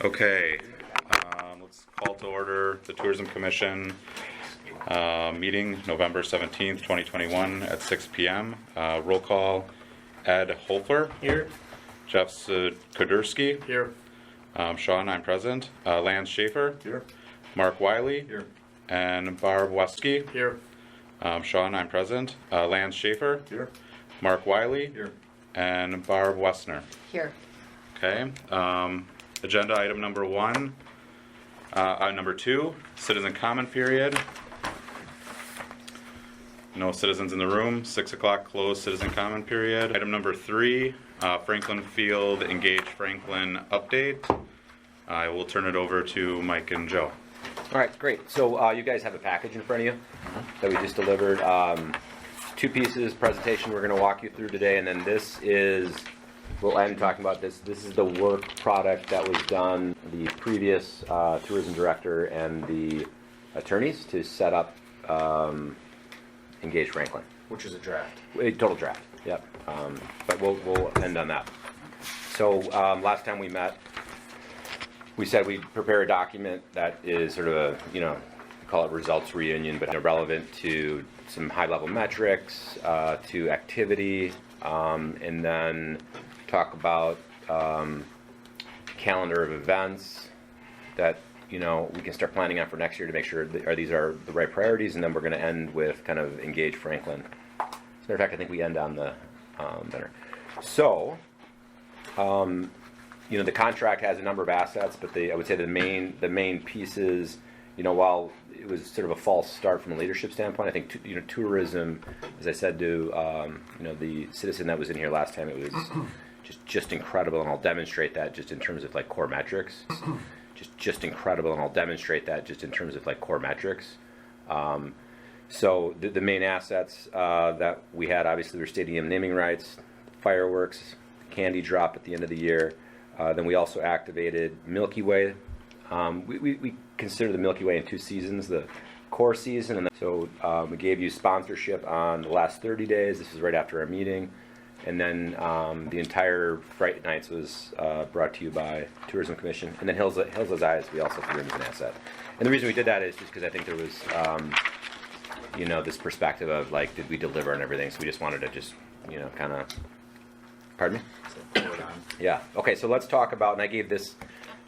Okay, let's call to order the Tourism Commission meeting November 17th, 2021 at 6 p.m. Roll call, Ed Holfer. Here. Jeff Kuderski. Here. Sean, I'm present. Lance Schaefer. Here. Mark Wiley. Here. And Barb Wesky. Here. Sean, I'm present. Lance Schaefer. Here. Mark Wiley. Here. And Barb Wessner. Here. Okay. Agenda item number 1. Number 2, citizen comment period. No citizens in the room. 6 o'clock closed citizen comment period. Item number 3, Franklin Field Engage Franklin update. I will turn it over to Mike and Joe. All right, great. So you guys have a package in front of you that we just delivered. 2 pieces presentation we're going to walk you through today, and then this is what I'm talking about. This is the work product that was done, the previous tourism director and the attorneys to set up Engage Franklin. Which is a draft. A total draft, yep. But we'll end on that. So last time we met, we said we'd prepare a document that is sort of a, call it results reunion, but relevant to some high-level metrics, to activity, and then talk about calendar of events that we can start planning on for next year to make sure these are the right priorities, and then we're going to end with kind of Engage Franklin. As a matter of fact, I think we end on the banner. So, the contract has a number of assets, but I would say the main pieces, while it was sort of a false start from a leadership standpoint, I think tourism, as I said to the citizen that was in here last time, it was just incredible, and I'll demonstrate that just in terms of like core metrics. Just incredible, and I'll demonstrate that just in terms of like core metrics. So the main assets that we had, obviously, were stadium naming rights, fireworks, candy drop at the end of the year. Then we also activated Milky Way. We consider the Milky Way in 2 seasons, the core season, and so we gave you sponsorship on the last 30 days. This is right after our meeting. And then the entire Fright Nights was brought to you by Tourism Commission. And then Hills Has Eyes, we also threw in as an asset. And the reason we did that is just because I think there was, this perspective of, like, did we deliver on everything? So we just wanted to just, kind of, pardon me? Yeah. Okay, so let's talk about, and I gave this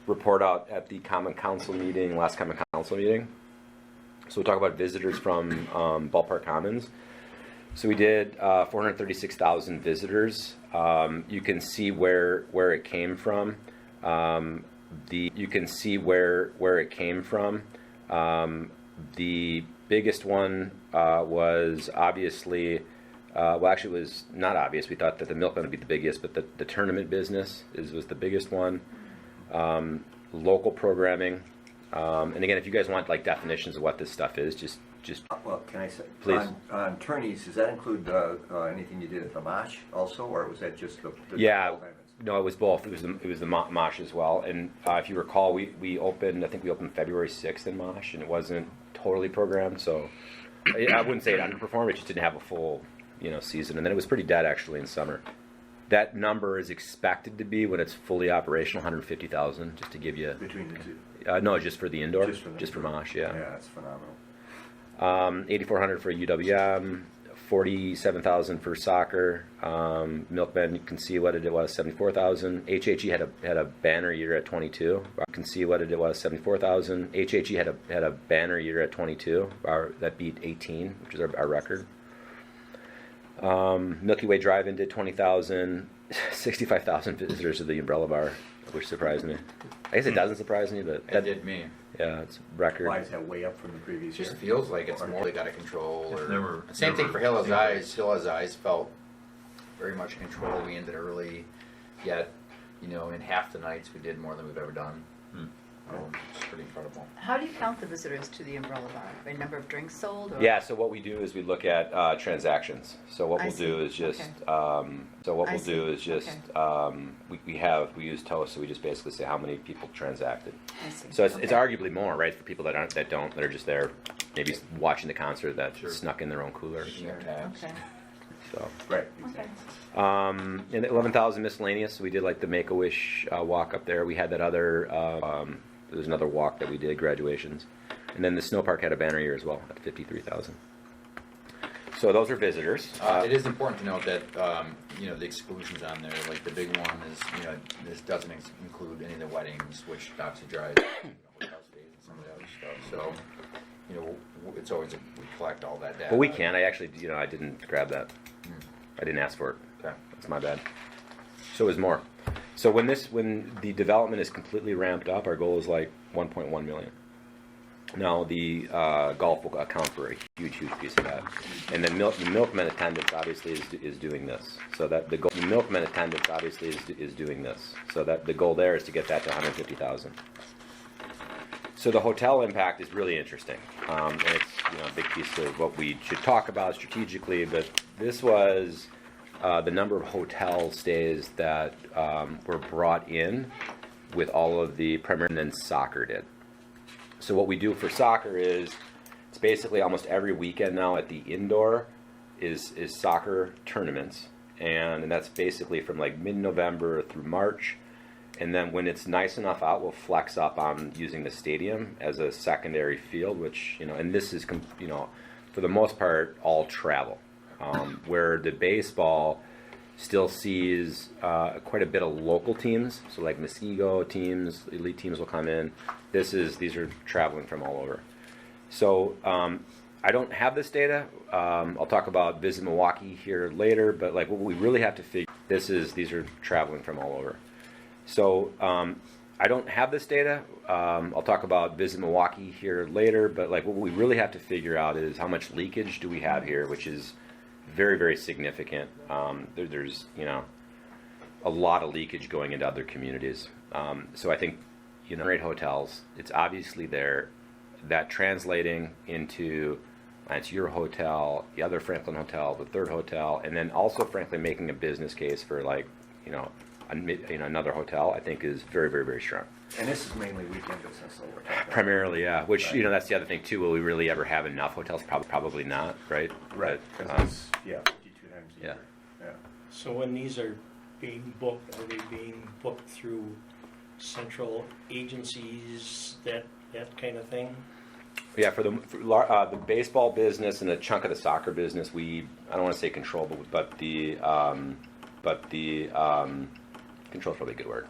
report out at the Common Council meeting, last Common Council meeting. So we'll talk about visitors from Ballpark Commons. So we did 436,000 visitors. You can see where it came from. The biggest one was obviously, actually it was not obvious. We thought that the Milkman would be the biggest, but the tournament business was the biggest one. Local programming. And again, if you guys want like definitions of what this stuff is, just well, can I say, please. On tourneys, does that include anything you did at the Mosh also, or was that just the yeah, no, it was both. It was the Mosh as well. And if you recall, we opened, I think we opened February 6th in Mosh, and it wasn't totally programmed, so I wouldn't say it underperformed. It just didn't have a full season, and then it was pretty dead actually in summer. That number is expected to be, when it's fully operational, 150,000, just to give you between the two. No, just for the indoor, just for Mosh, yeah. Yeah, that's phenomenal. 8,400 for UWM, 47,000 for soccer. Milkman, you can see what it was, 74,000. HHE had a banner year at 22. You can see what it was, 74,000. HHE had a banner year at 22. That beat 18, which is our record. Milky Way Drive-In did 20,000. 65,000 visitors to the Umbrella Bar, which surprised me. I guess it doesn't surprise me, but It did me. yeah, it's record. Why is that way up from the previous It just year? feels like it's more got to control. Or Same thing for Hill Has Eyes. Hill Has Eyes felt very much in control. We ended early, yet in half the nights we did more than we've ever done. It's pretty incredible. How do you count the visitors to the Umbrella Bar? By number of drinks sold? Or? Yeah, so what we do is we look at transactions. So what we'll do is just, we use Toast, so we just basically say how many people transacted. I see. So it's arguably more, right, for people that are just there, maybe watching the concert that snuck in their own cooler. Sure. Okay. So. Right. Okay. And 11,000 miscellaneous. We did like the Make-A-Wish walk up there. We had that other. There was another walk that we did, graduations, and then the snow park had a banner year as well at 53,000. So those are visitors. It is important to note that, the exclusions on there, like the big one is, this doesn't include any of the weddings, which obviously drives, hotel stays and some of the other stuff. So, it's always, we collect all that data. But we can. I actually, I didn't grab that. I didn't ask for it. Okay. That's my bad. So is more. So when the development is completely ramped up, our goal is like 1.1 million. Now the golf will account for a huge piece of that, and then the milkman attendance obviously is doing this. So that the milkman attendance obviously is doing this. So that the goal there is to get that to 150,000. So the hotel impact is really interesting, and it's a big piece of what we should talk about strategically. But this was the number of hotel stays that were brought in with all of the Premier, and then soccer did. So what we do for soccer is it's basically almost every weekend now at the indoor is soccer tournaments, and that's basically from like mid-November through March. And then when it's nice enough out, we'll flex up on using the stadium as a secondary field, which, and this is, for the most part, all travel. Where the baseball still sees quite a bit of local teams. So like Muskego teams, elite teams will come in. These are traveling from all over. So I don't have this data. I'll talk about Visit Milwaukee here later, but like what we really have to figure, these are traveling from all over. So I don't have this data. I'll talk about Visit Milwaukee here later, but like what we really have to figure out is how much leakage do we have here, which is very, very significant. There's a lot of leakage going into other communities. So I think great hotels, it's obviously there. That translating into it's your hotel, the other Franklin hotel, the third hotel, and then also frankly making a business case for like another hotel, I think is very, very, very strong. And this is mainly weekend business that we're talking about. Primarily, yeah. Which Right. that's the other thing too. Will we really ever have enough hotels? Probably not, right? Right, But, because it's, 52 times a yeah. year. Yeah. So when these are being booked, are they being booked through central agencies, that kind of thing? Yeah, for the baseball business and a chunk of the soccer business, I don't want to say control, but the control is probably a good word.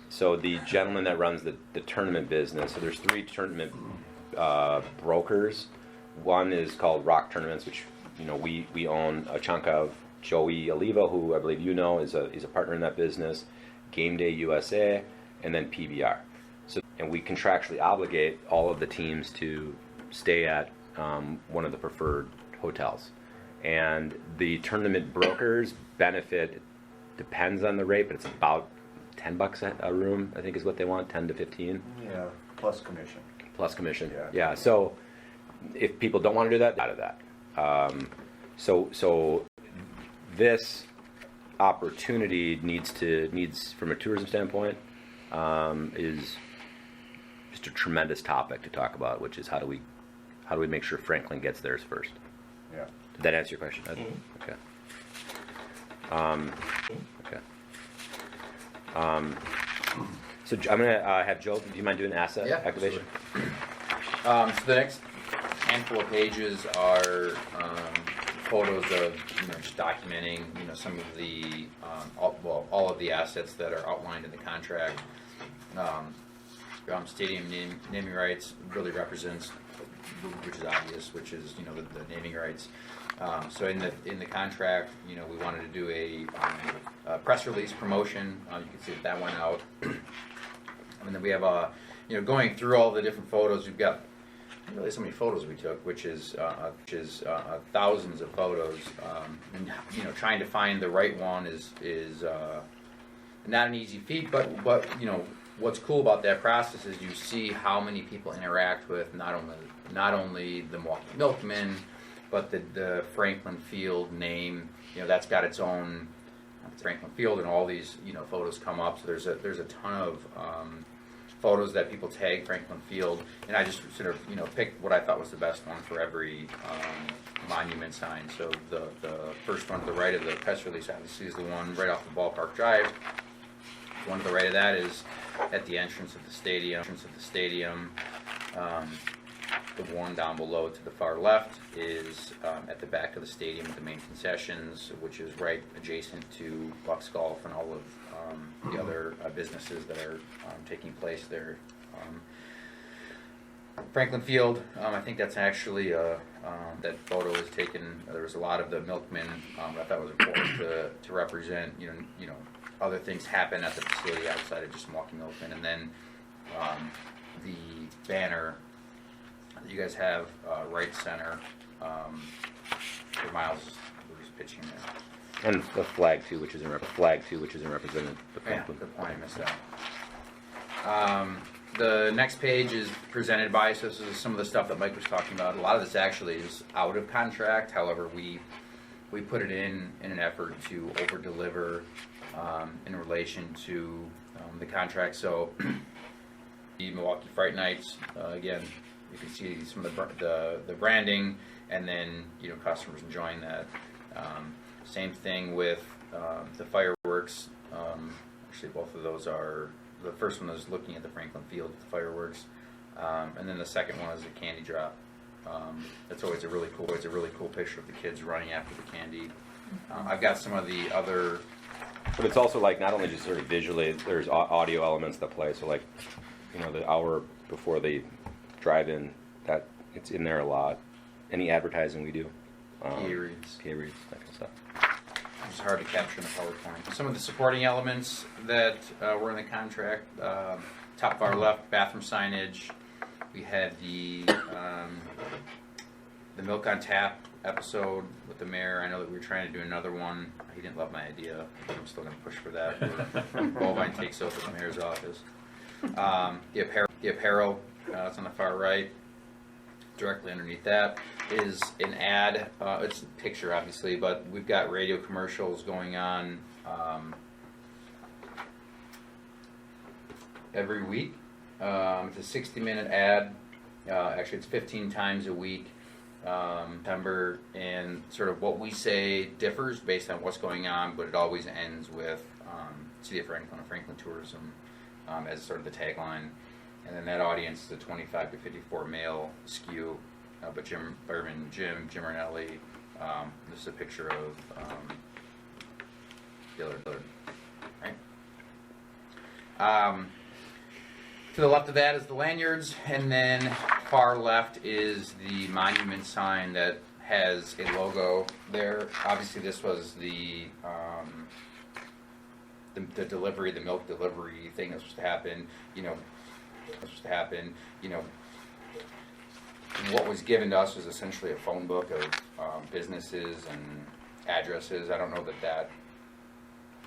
So the gentleman that runs the tournament business, so there's 3 tournament brokers. One is called Rock Tournaments, which we own a chunk of. Joey Oliva, who I believe is a partner in that business. Game Day USA, and then PBR. So and we contractually obligate all of the teams to stay at one of the preferred hotels. And the tournament brokers benefit, depends on the rate, but it's about $10 a room, I think is what they want, 10 to 15. Yeah, plus commission. Plus commission. Yeah. Yeah. So if people don't want to do that, out of that. So this opportunity needs from a tourism standpoint is just a tremendous topic to talk about, which is how do we make sure Franklin gets theirs first. Yeah. Did that answer your question? Okay. So I'm gonna have Joe. Do you mind doing asset Yeah, activation? So the next handful of pages are photos of just documenting some of the all of the assets that are outlined in the contract. Stadium naming rights really represents, which is obvious, which is the naming rights. So in the contract, we wanted to do a press release promotion. You can see that went out. And then we have going through all the different photos. We've got really so many photos we took, which is thousands of photos. And trying to find the right one is not an easy feat. But what's cool about that process is you see how many people interact with not only the Milwaukee Milkmen, but the Franklin Field name. That's got its own Franklin Field, and all these photos come up. So there's a ton of photos that people tag Franklin Field, and I just sort of, picked what I thought was the best one for every monument sign. So the first one to the right of the press release obviously is the one right off the Ballpark Drive. The one to the right of that is at the entrance of the stadium. The one down below to the far left is at the back of the stadium with the main concessions, which is right adjacent to Bucks Golf and all of the other businesses that are taking place there. Franklin Field, I think that's actually that photo was taken. There was a lot of the milkmen. I thought was important to represent. Other things happen at the facility outside of just walking milkmen, and then the banner that you guys have right center for Miles was pitching there. And the flag too, which isn't represented. The Yeah, Franklin. good point, I missed that. The next page is presented by, so this is some of the stuff that Mike was talking about. A lot of this actually is out of contract, however, we put it in an effort to over-deliver in relation to the contract. So the Milwaukee Fright Nights, again, you can see some of the branding, and then customers enjoying that. Same thing with the fireworks. Actually, both of those are. The first one is looking at the Franklin Field fireworks, and then the second one is the candy drop. That's always a really cool picture of the kids running after the candy. I've got some of the other. But it's also like not only just sort of visually, there's audio elements that play. So like, the hour before they drive in, that it's in there a lot. Any advertising we do, PA reads. that kind of stuff. It's hard to capture in the PowerPoint. Some of the supporting elements that were in the contract, top far left, bathroom signage. We had the Milk on Tap episode with the mayor. I know that we were trying to do another one. He didn't love my idea, but I'm still going to push for that. Bovine takes over the mayor's office. The apparel, that's on the far right. Directly underneath that is an ad. It's a picture, obviously, but we've got radio commercials going on every week. It's a 60-minute ad. Actually, it's 15 times a week. September, and sort of what we say differs based on what's going on, but it always ends with City of Franklin Tourism as sort of the tagline. And then that audience is a 25 to 54 male skew, but Jim Arnelli, this is a picture of the other, right? To the left of that is the lanyards, and then far left is the monument sign that has a logo there. Obviously, this was the delivery, the milk delivery thing that was supposed to happen. What was given to us was essentially a phone book of businesses and addresses. I don't know that.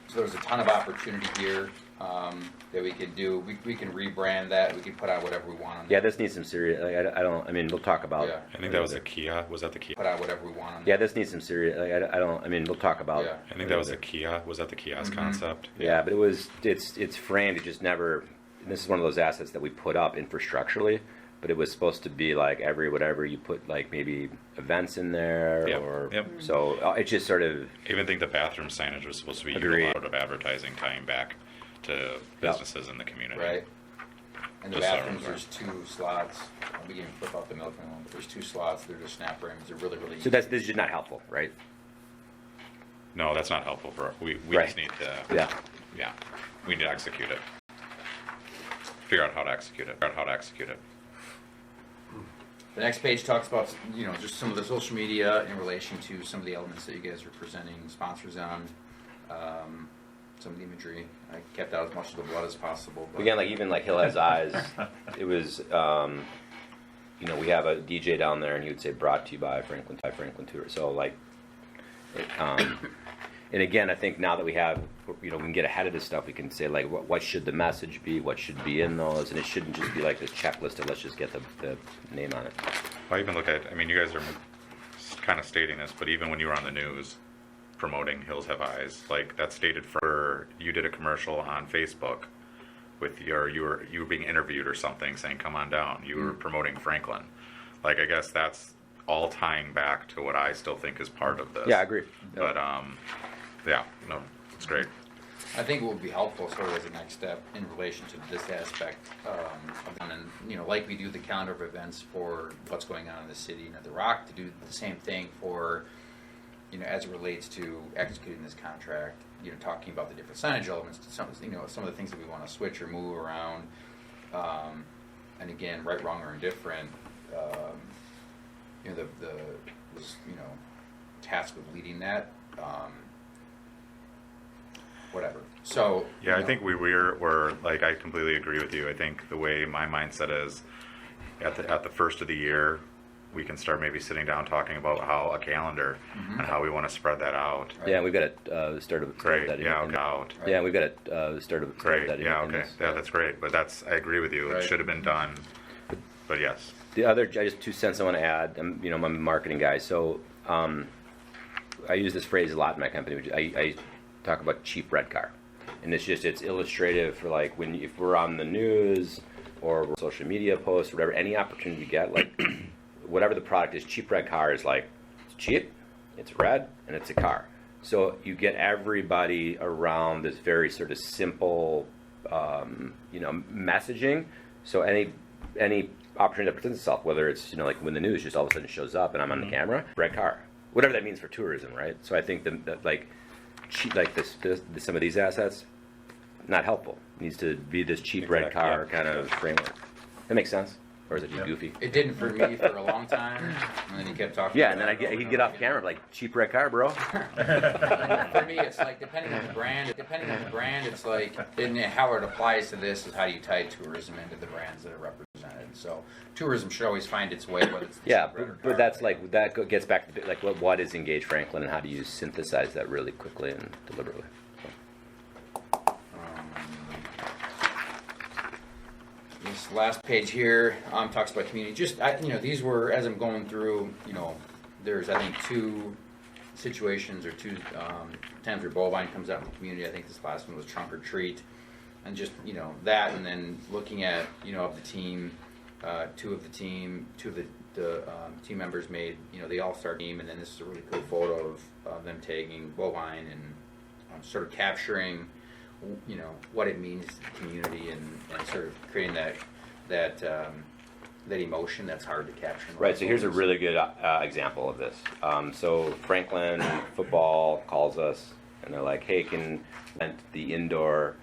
So there's a ton of opportunity here that we could do. We can rebrand that. We can put out whatever we want on Yeah, there. this needs some serious. Like, I don't. I mean, we'll talk about. Yeah. I think that was the Kia. Was that the Kia? Put out whatever we want on Yeah, there. this needs some serious. Like, I don't. I mean, we'll talk about. Yeah. I think that was the Kia. Was that the kiosk concept? Yeah, but it's framed. It just never. And this is one of those assets that we put up infrastructurally, but it was supposed to be like every whatever you put like maybe events in there Yep, or yep. so it just sort of. I even think the bathroom signage was supposed to be Agreed. a lot of advertising tying back to businesses in the community. Right. And the Just so bathrooms, everyone's there's 2 slots. We can flip out the milk one, but there's 2 slots. They're just snap rings. They're really, really So this is just not helpful, right? No, that's not helpful for we Right. just need to Yeah. we need to execute it. Figure out how to execute it. The next page talks about, just some of the social media in relation to some of the elements that you guys are presenting sponsors on, some of the imagery. I kept out as much of the blood as possible. But Again, like even like Hill Has Eyes, it was. We have a DJ down there, and he would say brought to you by Franklin Tour. So like, and again, I think now that we have, we can get ahead of this stuff. We can say like, what should the message be? What should be in those? And it shouldn't just be like this checklist of let's just get the name on it. I even look at. I mean, you guys are kind of stating this, but even when you were on the news promoting Hills Have Eyes, like that's stated for. You did a commercial on Facebook with you were being interviewed or something, saying come on down. You were promoting Franklin. Like, I guess that's all tying back to what I still think is part of this. Yeah, I agree. But yeah, no, it's great. I think it would be helpful sort of as a next step in relation to this aspect, and, you know, like we do the calendar of events for what's going on in the city and at the Rock, to do the same thing for, you know, as it relates to executing this contract, you know, talking about the different signage elements, some of the things that we want to switch or move around, and again, right, wrong, or indifferent, you know, the task of leading that, whatever. So Yeah, I think we're like, I completely agree with you. I think the way my mindset is, at the first of the year, we can start maybe sitting down talking about how a calendar and how we want to spread that out. Yeah, we've got to start Great. that. Yeah. Okay. Out. Yeah, we've got to start Great. that. Yeah. in Okay. this. Yeah, that's great. But I agree with you. Right. It should have been done. But yes. The other, just 2 cents I want to add. I'm a marketing guy, so I use this phrase a lot in my company. Which I talk about cheap red car, and it's illustrative for like if we're on the news or social media posts or whatever, any opportunity we get, like whatever the product is, cheap red car is like it's cheap, it's red, and it's a car. So you get everybody around this very sort of simple, messaging. So any opportunity that presents itself, whether it's like when the news just all of a sudden shows up and I'm on the camera, red car, whatever that means for tourism, right? So I think that like cheap, like some of these assets, not helpful. It needs to be this cheap red Exactly, car yeah. kind of framework. That makes sense, or is it just goofy? it didn't for me for a long time, and then he kept talking. Yeah, and about then it he'd over get off and camera like cheap red car, bro. For me, it's like depending on the brand, it's like, and how it applies to this is how you tie tourism into the brands that are represented. So tourism should always find its way, whether it's the Yeah, cheap red or but that's like gets back to like what is Engage Franklin and how do you synthesize that really quickly and deliberately? This last page here talks about community. These were, as I'm going through, there's, I think, 2 situations or 2 times where Bovine comes out in the community. I think this last one was Trunk or Treat. And just, that, and then looking at, of the team, 2 of the team members made, the all-star team, and then this is a really cool photo of them tagging Bovine and sort of capturing what it means to the community and sort of creating that emotion that's hard to capture. Right. So here's a really good example of this. So Franklin football calls us and they're like, "Hey, can rent the indoor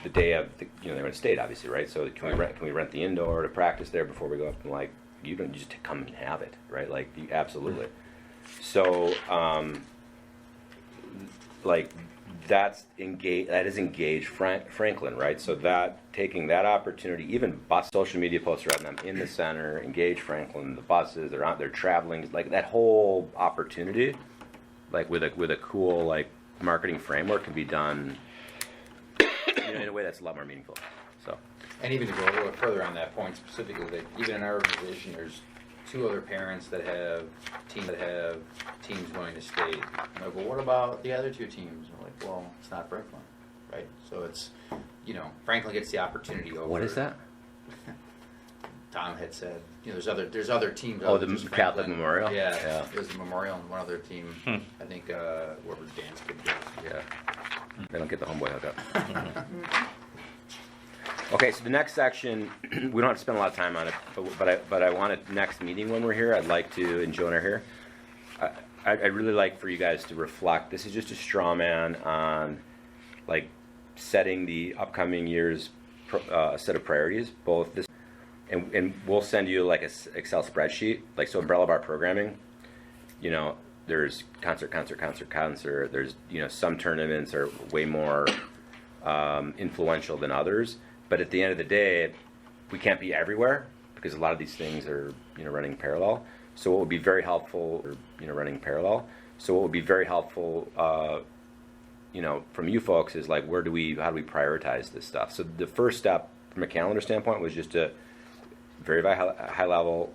the day of the, they're in state, obviously, right? So can we rent the indoor to practice there before we go up?" And like, you don't just come and have it, right? Like, absolutely. So like. That is Engage Franklin, right? So that taking that opportunity, even bus social media posts around them in the center, Engage Franklin, the buses, they're out there traveling, like that whole opportunity, like with a cool like marketing framework can be done in a way that's a lot more meaningful. So, and even to go a little further on that point specifically, that even in our organization, there's 2 other parents that have teams going to state. I'm like, well, what about the other 2 teams? I'm like, well, it's not Franklin, right? So it's, Franklin gets the opportunity over. what is that? Tom had said, there's other teams. Oh, other the than just Catholic Franklin. Memorial? Yeah, Yeah. it was the Memorial and one other team. I think whoever Dan's kid was. Yeah. They don't get the homeboy hookup. Okay, so the next section, we don't have to spend a lot of time on it, but I want it next meeting when we're here. I'd like to, and Joan are here. I'd really like for you guys to reflect. This is just a straw man on, like, setting the upcoming year's set of priorities. Both this, and we'll send you like a Excel spreadsheet, like so. Umbrella Bar programming, there's concert. There's some tournaments are way more influential than others. But at the end of the day, we can't be everywhere because a lot of these things are, running parallel. So what would be very helpful, So what would be very helpful, from you folks is like, how do we prioritize this stuff? So the first step from a calendar standpoint was just a very high level.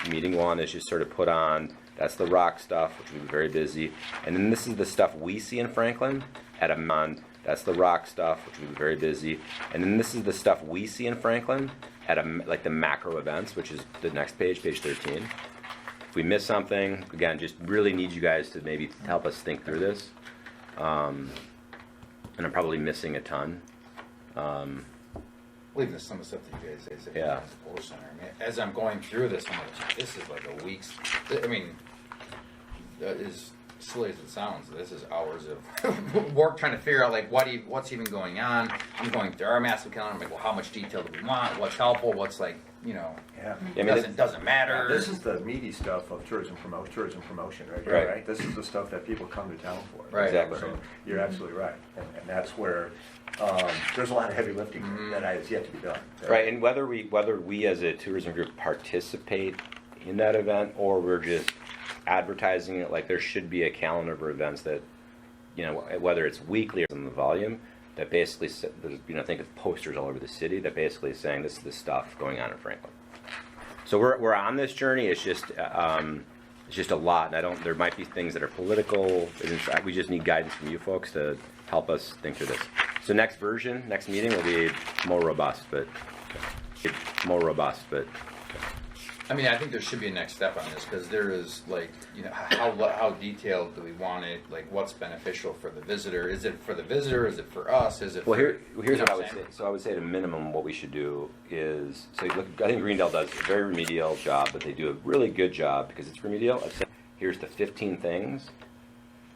Meeting 1 is just sort of put on. That's the rock stuff, which will be very busy. And then this is the stuff we see in Franklin at a That's the rock stuff, which will be very busy. And then this is the stuff we see in Franklin at like the macro events, which is the next page, page 13. If we miss something, again, just really need you guys to maybe help us think through this. And I'm probably missing a ton. Believe this, some of the stuff that you guys say. Yeah. At the Polar Center. I mean, as I'm going through this, I'm like, this is like a week's. I mean, as silly as it sounds, this is hours of work trying to figure out like what's even going on. I'm going through our massive calendar. I'm like, well, how much detail do we want? What's helpful? What's like, Yeah. I mean, doesn't matter. This is the meaty stuff of tourism promotion, right? here, Right. Right. This is the stuff that people come to town for. Right. Exactly. So you're absolutely right, and that's where there's a lot of heavy lifting that has yet to be done. Right, and whether we as a tourism group participate in that event or we're just advertising it, like there should be a calendar of events that, you know, whether it's weekly or in the volume, that basically, you know, think of posters all over the city that basically is saying this is the stuff going on in Franklin. So we're on this journey. It's just a lot, and there might be things that are political. And in fact, we just need guidance from you folks to help us think through this. So next meeting will be more robust, but I mean, I think there should be a next step on this because there is like, you know, how detailed do we want it? Like, what's beneficial for the visitor? Is it for the visitor? Is it for us? Is it? Well, here's here's what I would say. So I would say at a minimum, what we should do is, so you look, I think Greendale does a very remedial job, but they do a really good job because it's remedial. I'd say, here's the 15 things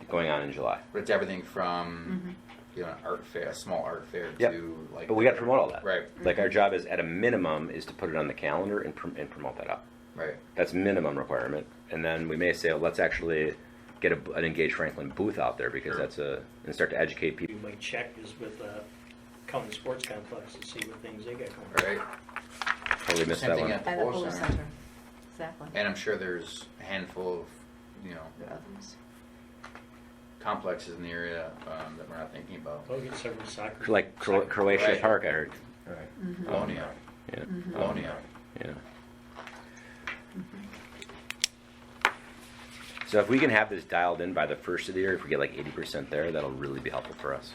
going on in July. But it's everything from, you know, an art fair, a small art fair Yep. to like. But we got to promote all that. Right. Like our job is at a minimum is to put it on the calendar and promote that up. Right. That's minimum requirement. And then we may say, well, let's actually get an Engage Franklin booth out there because Sure. and start to educate people. You might check is with County Sports Complex to see what things they got going. Right. Totally missed Same that thing one. at the At the Polo Polo Center. Center. Exactly. And I'm sure there's a handful of, you know, There are others. complexes in the area that we're not thinking about. I'll get several soccer. Like Croatia Right. Park, I heard. Right. Bologna. Yeah. Bologna. Yeah. So if we can have this dialed in by the first of the year, if we get like 80% there, that'll really be helpful for us.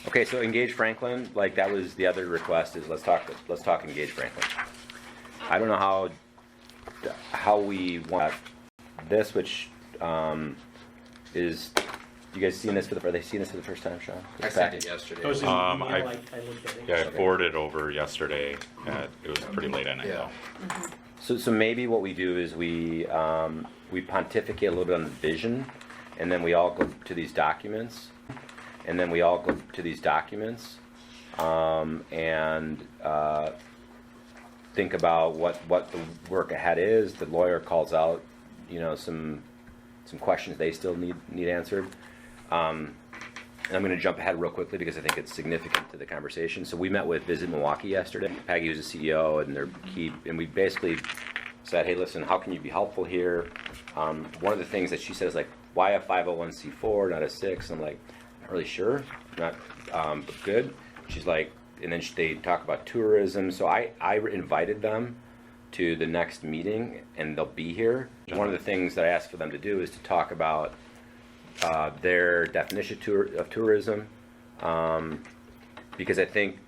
Okay, so Engage Franklin, like that was the other request is let's talk Engage Franklin. I don't know how we want this, which is, you guys seen this are they seeing this for the first time, Sean? I sent it yesterday. It was in the email, I- I looked at it. Yeah, I forwarded over yesterday. It was pretty late at night Yeah. though. So maybe what we do is we pontificate a little bit on the vision, and then we all go to these documents, and think about what the work ahead is. The lawyer calls out, you know, some questions they still need answered. And I'm going to jump ahead real quickly because I think it's significant to the conversation. So we met with Visit Milwaukee yesterday. Peggy was the CEO, and and we basically said, hey, listen, how can you be helpful here? One of the things that she said is like, why a 501c4, not a 6? I'm like, not really sure, but good. She's like, and then they talk about tourism. So I invited them to the next meeting, and they'll be here. One of the things that I asked for them to do is to talk about their definition of tourism, because I think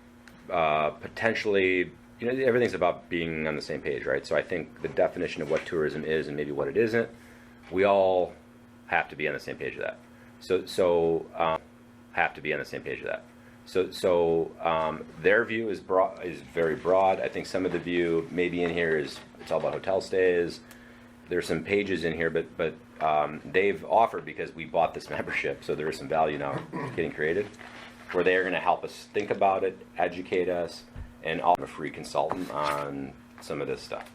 potentially, you know, everything's about being on the same page, right? So I think the definition of what tourism is and maybe what it isn't, we all have to be on the same page of that. So their view is very broad. I think some of the view maybe in here is it's all about hotel stays. There's some pages in here, but they've offered, because we bought this membership, so there is some value now getting created, where they are going to help us think about it, educate us, and offer a free consultant on some of this stuff.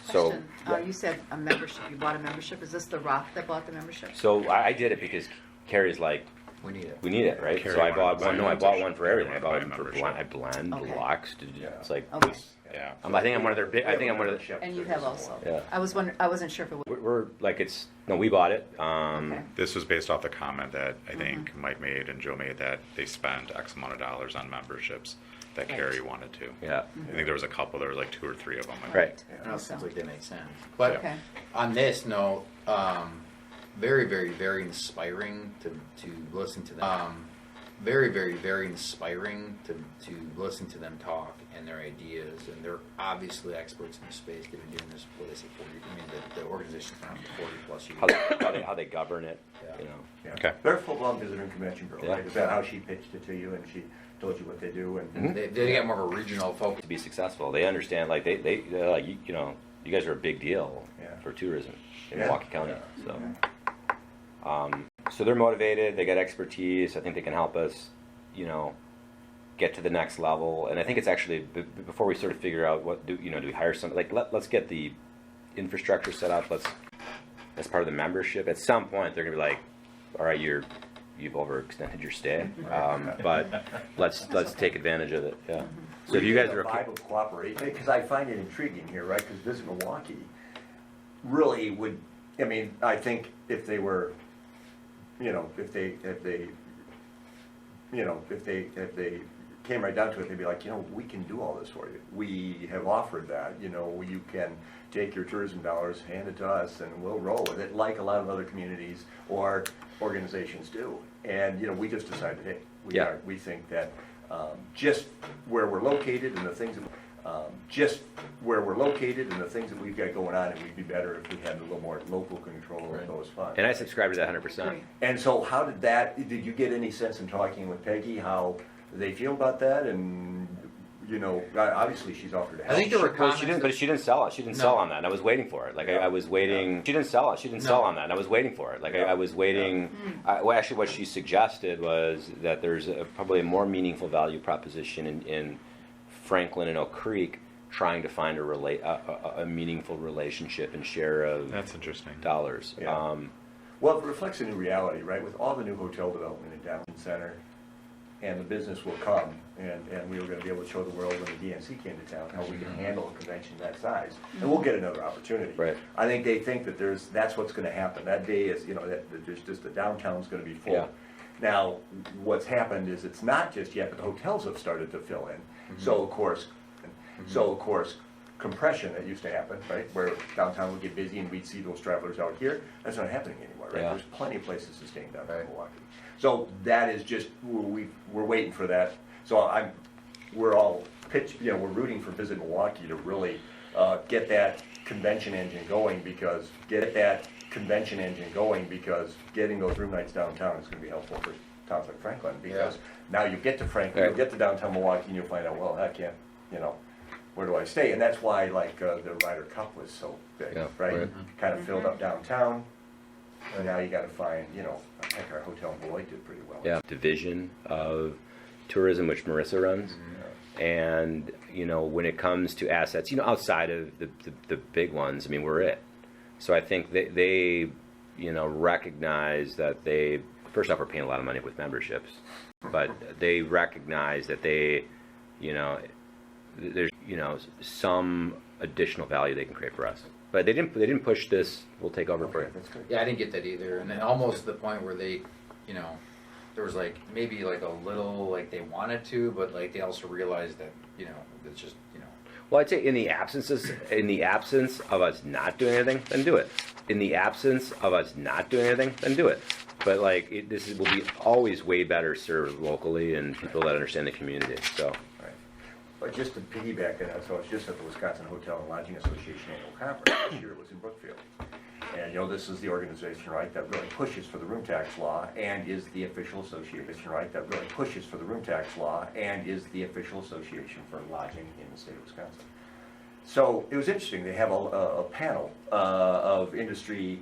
Question. You said a membership. You bought a membership. Is this the Roth that bought the membership? So I did it because Carrie's like, We need it. we need it, right? Carrie So I wanted bought to one. buy No, I bought membership. one for everything. I bought Buy one for membership. blend, Okay. locks. It's like, Okay. Yeah. I think I'm one of their big. I think I'm one of the. And you have also. Yeah. I wasn't sure if it was. We're like we bought it. Okay. This was based off the comment that I think Mike made and Joe made that they spend X amount of dollars on memberships that Right. Carrie wanted to. Yeah. I think there was a couple, there was like 2 or 3 of them. Right. I know it seems like they make sense. But Okay. on this note, very, very, very inspiring to listen to them. very, very, very inspiring to listen to them talk and their ideas, and they're obviously experts in the space. They've been doing this, what they say, 40, I mean, the organization's been around for 40 plus years. How they govern it, Yeah. you know. Yeah. Okay. They're a full-blown visitor and convention bureau, Yeah. right? Is that how she pitched it to you, and she told you what they do? And Mm-hmm. They get more of a regional focus. To be successful, they understand, like, they're like, you know, you guys are a big deal Yeah. for tourism in Yeah. Milwaukee County, Yeah. so. So they're motivated, they got expertise, I think they can help us, you know, get to the next level. And I think it's actually, before we sort of figure out what, do we hire some, like, let's get the infrastructure set up, as part of the membership. At some point, they're gonna be like, all right, you've overextended your stay, but let's take advantage of it, yeah. So if you guys are a okay. vibe of cooperation, because I find it intriguing here, right? Because Visit Milwaukee really would. I mean, I think if they were, you know, if they came right down to it, they'd be like, you know, we can do all this for you. We have offered that. You know, you can take your tourism dollars, hand it to us, and we'll roll with it, like a lot of other communities or organizations do. And you know, we just decided, hey, we think that just where we're located and the things that we've got going on, it would be better if we had a little more local control of those funds. And I subscribe to that 100%. Great. And so how did you get any sense in talking with Peggy, how they feel about that? And, you know, obviously she's offered to help. I think there were Well, comments. she didn't, but she didn't sell it. She didn't sell on that, and I was waiting for it. Like I was waiting. She didn't sell it. She didn't sell on that, and I was waiting for it. Like I was waiting. Well, actually, what she suggested was that there's probably a more meaningful value proposition in Franklin and Oak Creek, trying to find a meaningful relationship and share of That's interesting. dollars. Yeah. Well, it reflects a new reality, right? With all the new hotel development in Downtown Center, and the business will come, and we were gonna be able to show the world when the DNC came to town, how we can handle a convention that size. And we'll get another opportunity. Right. I think they think that that's what's gonna happen. That day is, you know, that there's just, the downtown's gonna be full. Yeah. Now, what's happened is it's not just yet, but the hotels have started to fill in. So of course, compression that used to happen, right, where downtown would get busy and we'd see those travelers out here, that's not happening anymore, right? Yeah. There's plenty of places to stay in downtown Right. Milwaukee. So that is just, we're waiting for that. So we're all we're rooting for Visit Milwaukee to really get that convention engine going, because getting those room nights downtown is gonna be helpful for towns like Franklin, because now you get to Franklin, you'll Right. get to downtown Milwaukee, and you'll find out, well, heck, yeah, you know, where do I stay? And that's why, like, the Ryder Cup was so big, Yeah, right? right. Kind of filled up downtown, and now you gotta find, you know, I think our hotel in Beloit did pretty well. Yeah, division of tourism, which Marissa runs. And, you know, when it comes to assets, you know, outside of the big ones, I mean, we're it. So I think they you know, recognize that first off, we're paying a lot of money with memberships, but they recognize that there's, you know, some additional value they can create for us. But they didn't push this, we'll take over for Okay, you. that's good. Yeah, I didn't get that either. And then almost to the point where they, you know, there was like maybe like a little like they wanted to, but like they also realized that, you know, it's just, you know. Well, I'd say in the absence of us not doing anything, then do it. In the absence of us not doing anything, then do it. But like, will be always way better served locally and people that understand the community, so. Right. But just to piggyback on that, so it's just at the Wisconsin Hotel and Lodging Association annual conference. This year it was in Brookfield. And, you know, this is the organization, right, that really pushes for the room tax law and is the official association, right, that really pushes for the room tax law and is the official association for lodging in the state of Wisconsin. So it was interesting. They have a panel of industry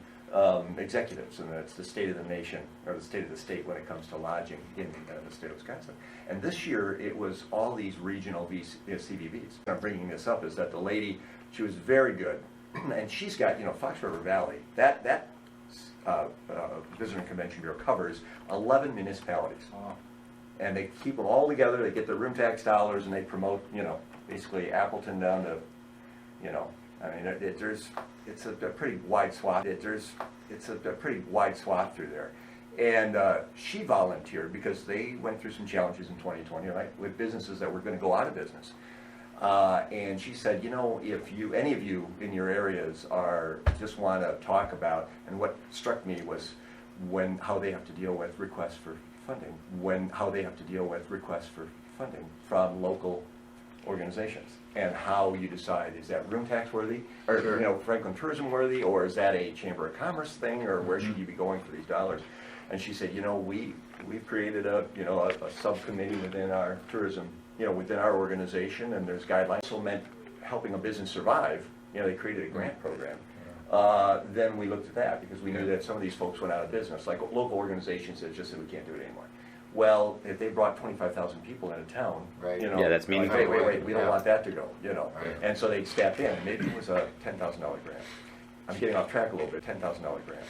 executives, and it's the state of the nation, or the state of the state when it comes to lodging in the state of Wisconsin. And this year it was all these regional CVBs. I'm bringing this up is that the lady, she was very good. And she's got, you know, Fox River Valley, that Visitor and Convention Bureau covers 11 municipalities. And they keep them all together, they get the room tax dollars, and they promote, you know, basically Appleton down to, you know, I mean, it's a pretty wide swath, it's a pretty wide swath through there. And she volunteered because they went through some challenges in 2020, right, with businesses that were gonna go out of business. And she said, you know, if any of you in your areas just want to talk about, and what struck me was how they have to deal with requests for funding, how they have to deal with requests for funding from local organizations, and how you decide, is that room tax worthy, or, you know, Franklin Tourism worthy, or is that a Chamber of Commerce thing, or where should you be going for these dollars? And she said, you know, we've created a subcommittee within our tourism, you know, within our organization, and there's guidelines. So meant helping a business survive, you know, they created a grant program. Then we looked at that, because we knew that some of these folks went out of business, like local organizations that just said, we can't do it anymore. Well, if they brought 25,000 people into town, Right. you know. Yeah, that's like, meaningful. Wait, we don't Yeah. want that to go, you know. Right. And so they stepped in, and maybe it was a $10,000 grant. I'm getting off track a little bit, $10,000 grant.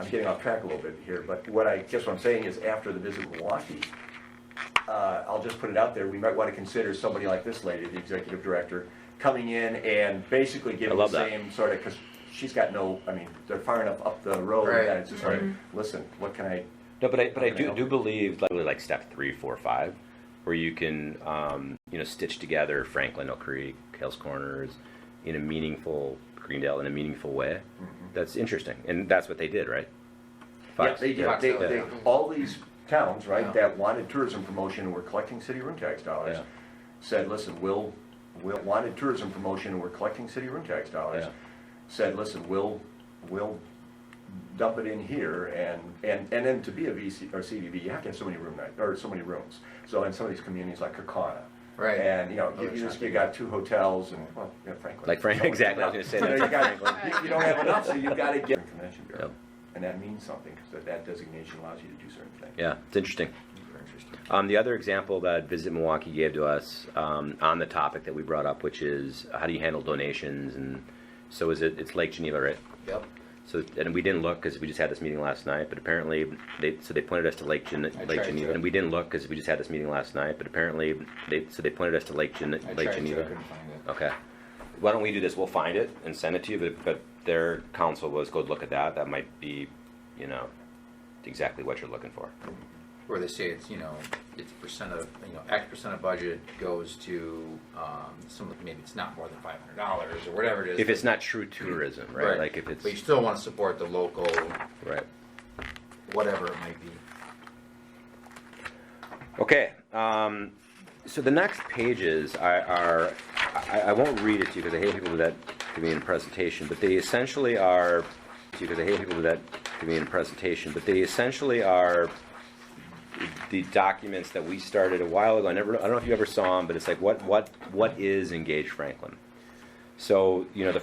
I'm getting off track a little bit here, but what I'm saying is, after the visit to Milwaukee, I'll just put it out there, we might want to consider somebody like this lady, the executive director, coming in and basically giving the love that. same sort of, because she's got they're far enough up the road Right. that it's just like, listen, what can I, No, but I Okay. do believe like step 3, 4, 5, where you can stitch together Franklin, Oak Creek, Hales Corners in a meaningful Greendale in a meaningful way. That's interesting, and that's what they did, right? yeah, they did, Fox Hill, yeah. all these towns, right, Yeah. that wanted tourism promotion and were collecting city room tax dollars, Yeah. said, listen, we'll wanted tourism promotion and we're collecting city room tax dollars, Yeah. said, listen, we'll dump it in here, and then to be a VC or CVB, you have to have so many so many rooms. So in some of these communities like Kaukauna, Right. and, you know, Oh, it's not you big. got 2 hotels and, well, yeah, Franklin. Like Frank, exactly. I was going to say You know, that. you don't have enough, so you've got to get Convention Bureau. Yep. And that means something, because that designation allows you to do certain things. Yeah, it's interesting. Very interesting. The other example that Visit Milwaukee gave to us on the topic that we brought up, which is how do you handle donations, and so it's Lake Geneva, right? Yep. So, and we didn't look because we just had this meeting last night, but apparently they pointed us to Lake tried Geneva, to. and we didn't look because we just had this meeting last night, but apparently they pointed us to Lake I tried to, I Geneva. couldn't find it. Okay. Why don't we do this? We'll find it and send it to you, but their counsel was go look at that. That might be, exactly what you're looking for. Where they say it's, it's percent of, X% of budget goes to, maybe it's not more than $500 or whatever it is. If it's not true tourism, right? Like if it's But you still want to support the local, right. whatever it might be. Okay. So the next pages are I won't read it to you because I hate people do that to me in presentation, but they essentially are the documents that we started a while ago. I don't know if you ever saw them, but it's like what is Engage Franklin? So the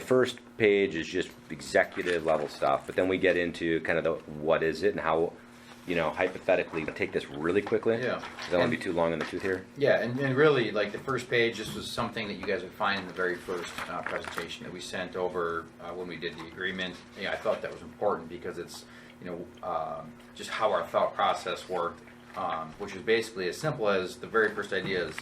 first page is just executive level stuff, but then we get into kind of the what is it and how hypothetically take this really quickly. Yeah. Because I don't want to be too long in the tooth here. Yeah, and really, like the first page, this was something that you guys would find in the very first presentation that we sent over when we did the agreement. Yeah, I thought that was important because it's, just how our thought process worked, which is basically as simple as the very first idea is